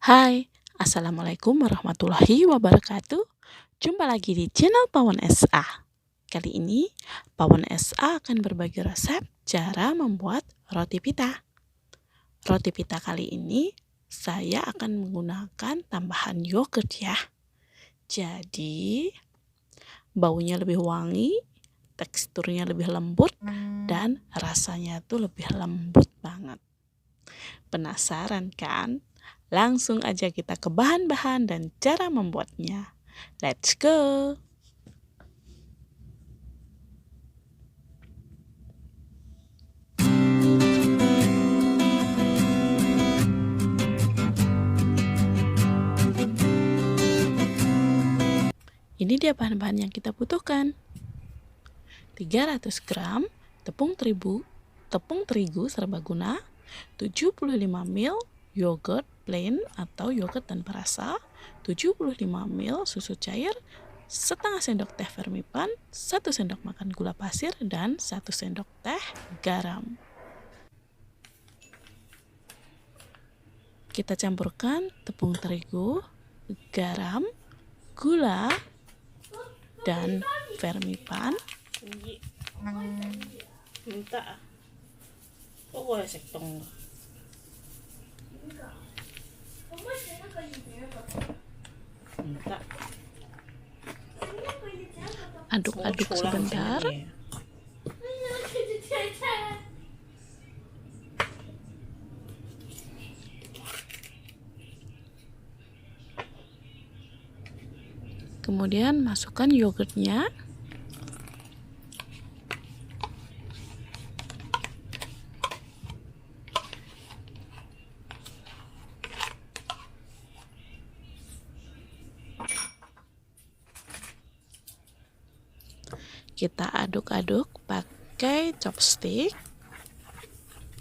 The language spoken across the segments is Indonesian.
Hai, Assalamualaikum warahmatullahi wabarakatuh. Jumpa lagi di channel Pawon SA. Kali ini, Pawon SA akan berbagi resep cara membuat roti pita. Roti pita kali ini, saya akan menggunakan tambahan yogurt ya. Jadi, baunya lebih wangi, teksturnya lebih lembut, dan rasanya tuh lebih lembut banget. Penasaran kan? Langsung aja kita ke bahan-bahan dan cara membuatnya. Let's go! Ini dia bahan-bahan yang kita butuhkan. 300 gram tepung terigu serbaguna, 75 ml yogurt plain atau yogurt tanpa rasa, 75 ml susu cair, setengah sendok teh vermipan, 1 sendok makan gula pasir, dan 1 sendok teh garam. Kita campurkan tepung terigu, garam, gula, dan vermipan. Minta. Oh, sektong. Minta. Aduk-aduk sebentar. Kemudian masukkan yogurtnya. Kita aduk-aduk pakai chopstick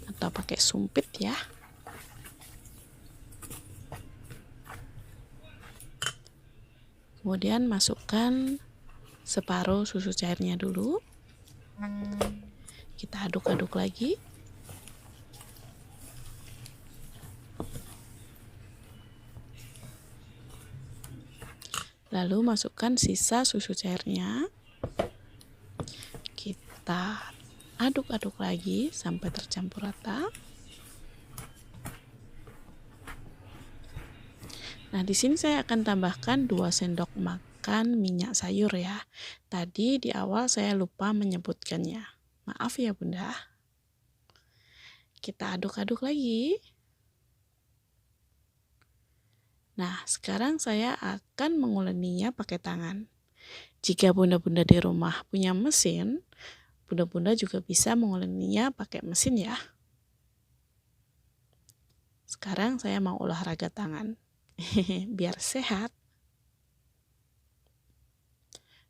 atau pakai sumpit ya. Kemudian masukkan separuh susu cairnya dulu. Kita aduk-aduk lagi. Lalu masukkan sisa susu cairnya. Kita aduk-aduk lagi sampai tercampur rata. Nah, di sini saya akan tambahkan 2 sendok makan minyak sayur ya. Tadi di awal saya lupa menyebutkannya. Maaf ya, Bunda. Kita aduk-aduk lagi. Nah, sekarang saya akan menguleninya pakai tangan. Jika bunda-bunda di rumah punya mesin, bunda-bunda juga bisa menguleninya pakai mesin ya. Sekarang saya mau olahraga tangan. Biar sehat.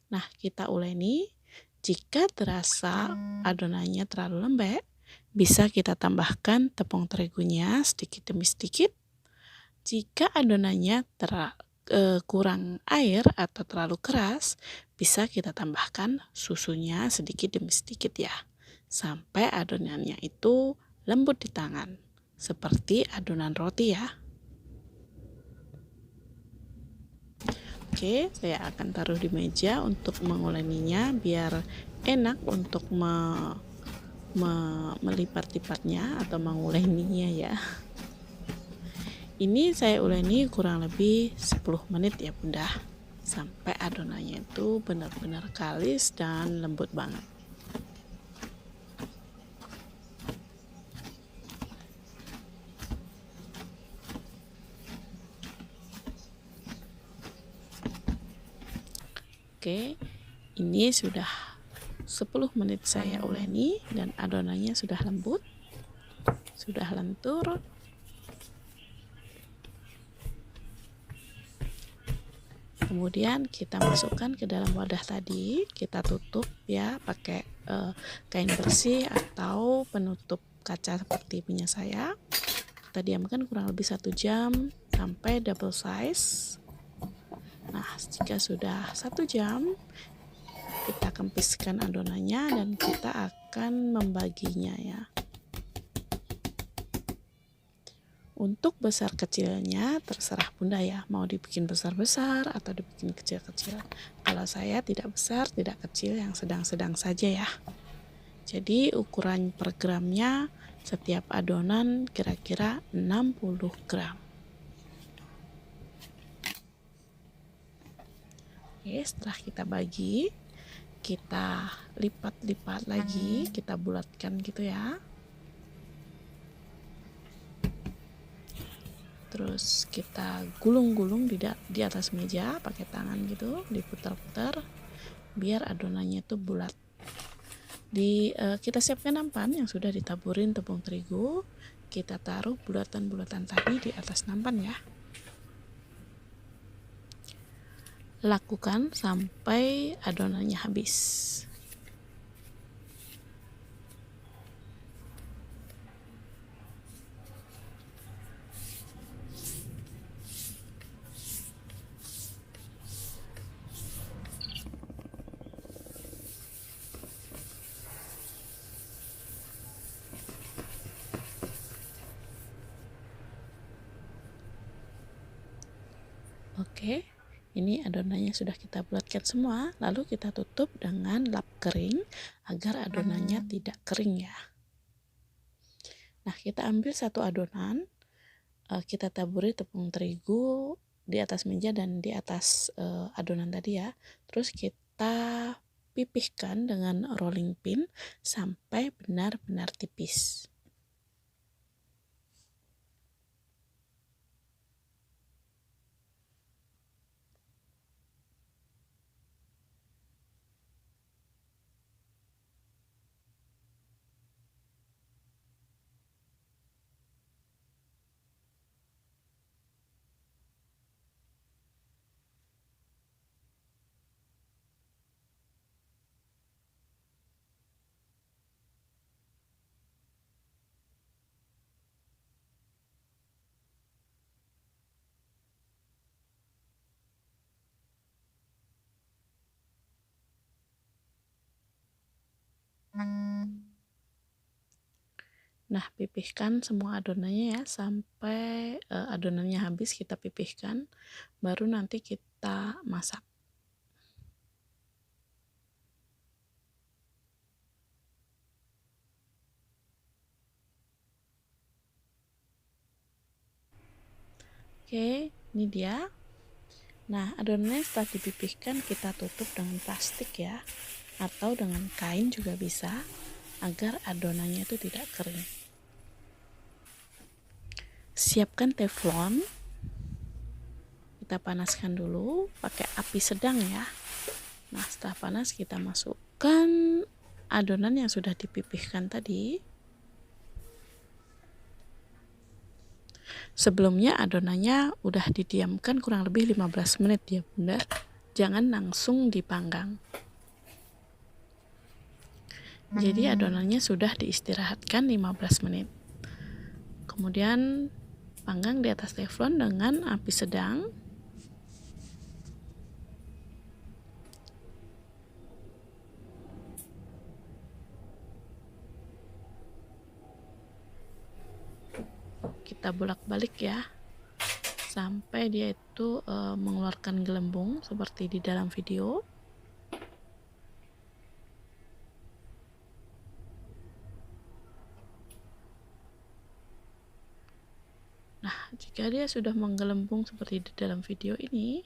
Nah, kita uleni. Jika terasa adonannya terlalu lembek, bisa kita tambahkan tepung terigunya sedikit demi sedikit. Jika adonannya kurang air atau terlalu keras, bisa kita tambahkan susunya sedikit demi sedikit ya, sampai adonannya itu lembut di tangan, seperti adonan roti ya. Oke, saya akan taruh di meja untuk menguleninya biar enak untuk melipat-lipatnya atau menguleninya ya. Ini saya uleni kurang lebih 10 menit ya Bunda, sampai adonannya itu benar-benar kalis dan lembut banget. Oke, ini sudah 10 menit saya uleni dan adonannya sudah lembut, sudah lentur. Kemudian kita masukkan ke dalam wadah tadi, kita tutup ya pakai kain bersih atau penutup kaca seperti punya saya. Kita diamkan kurang lebih 1 jam sampai double size. Nah, jika sudah 1 jam, kita kempiskan adonannya dan kita akan membaginya ya. Untuk besar kecilnya terserah bunda ya, mau dibikin besar-besar atau dibikin kecil-kecil. Kalau saya tidak besar tidak kecil, yang sedang-sedang saja ya. Jadi ukuran per gramnya setiap adonan kira-kira 60 gram. Oke, setelah kita bagi, kita lipat-lipat lagi, kita bulatkan gitu ya. Terus kita gulung-gulung di atas meja pakai tangan gitu, diputar-putar biar adonannya itu bulat. Kita siapkan nampan yang sudah ditaburin tepung terigu. Kita taruh bulatan-bulatan tadi di atas nampan ya. Lakukan sampai adonannya habis. Oke, ini adonannya sudah kita bulatkan semua, lalu kita tutup dengan lap kering agar adonannya tidak kering ya. Nah, kita ambil satu adonan, kita taburi tepung terigu di atas meja dan di atas adonan tadi ya. Terus kita pipihkan dengan rolling pin sampai benar-benar tipis. Nah, pipihkan semua adonannya ya sampai adonannya habis, kita pipihkan, baru nanti kita masak. Oke, ini dia. Nah, adonannya setelah dipipihkan kita tutup dengan plastik ya, atau dengan kain juga bisa, agar adonannya itu tidak kering. Siapkan teflon, kita panaskan dulu pakai api sedang ya. Nah, setelah panas kita masukkan adonan yang sudah dipipihkan tadi. Sebelumnya adonannya udah didiamkan kurang lebih 15 menit ya bunda, jangan langsung dipanggang. Jadi adonannya sudah diistirahatkan 15 menit. Kemudian panggang di atas teflon dengan api sedang. Kita bolak-balik ya sampai dia itu mengeluarkan gelembung seperti di dalam video. Nah, jika dia sudah menggelembung seperti di dalam video ini,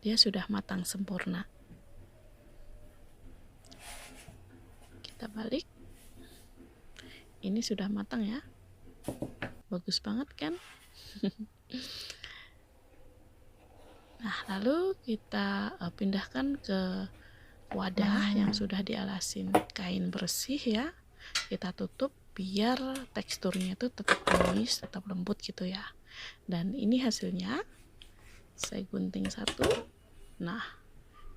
dia sudah matang sempurna. Kita balik. Ini sudah matang ya. Bagus banget kan? Nah, lalu kita pindahkan ke wadah yang sudah dialasin kain bersih ya. Kita tutup biar teksturnya itu tetap manis, tetap lembut gitu ya. Dan ini hasilnya. Saya gunting satu. Nah,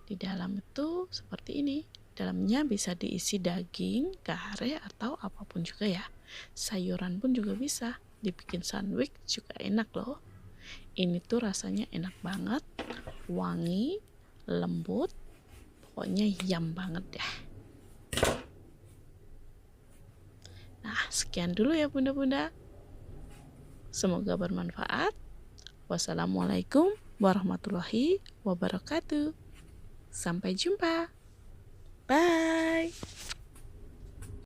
di dalam itu seperti ini. Dalamnya bisa diisi daging, kare, atau apapun juga ya. Sayuran pun juga bisa. Dibikin sandwich juga enak loh. Ini tuh rasanya enak banget, wangi, lembut, pokoknya yum banget deh. Nah, sekian dulu ya bunda-bunda. Semoga bermanfaat. Wassalamualaikum warahmatullahi wabarakatuh. Sampai jumpa. Bye.